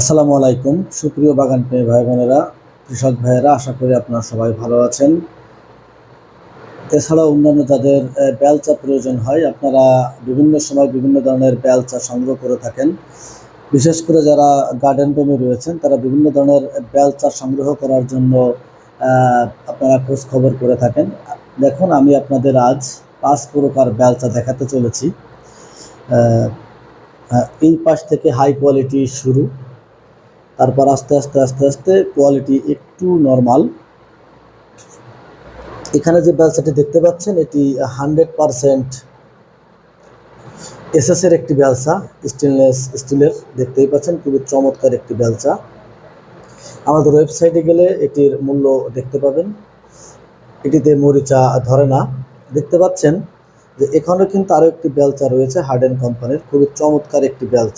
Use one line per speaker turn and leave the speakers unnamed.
আসসালামু আলাইকুম সুপ্রিয় বাগান প্রেমী ভাই বোনেরা, কৃষক ভাইয়েরা, আশা করি আপনারা সবাই ভালো আছেন। এছাড়াও অন্যান্য যাদের বেলচা প্রয়োজন হয়, আপনারা বিভিন্ন সময় বিভিন্ন ধরনের বেলচা সংগ্রহ করে থাকেন। বিশেষ করে যারা গার্ডেন প্রেমী রয়েছেন, তারা বিভিন্ন ধরনের বেলচা সংগ্রহ করার জন্য আপনারা খোঁজ খবর করে থাকেন। দেখুন, আমি আপনাদের আজ 5 প্রকার বেলচা দেখাতে চলেছি। এই পাশ থেকে হাই কোয়ালিটি শুরু, তারপর আস্তে আস্তে আস্তে আস্তে কোয়ালিটি একটু নর্মাল। এখানে যে বেলচাটি দেখতে পাচ্ছেন, এটি 100% এসএসের একটি বেলচা, স্টেনলেস স্টিলের। দেখতেই পাচ্ছেন, খুবই চমৎকার একটি বেলচা। আমাদের ওয়েবসাইটে গেলে এটির মূল্য দেখতে পাবেন। এটিতে মরিচা ধরে না। দেখতে পাচ্ছেন যে এখানেও কিন্তু আরও একটি বেলচা রয়েছে হার্ডেন কোম্পানির, খুবই চমৎকার একটি বেলচা।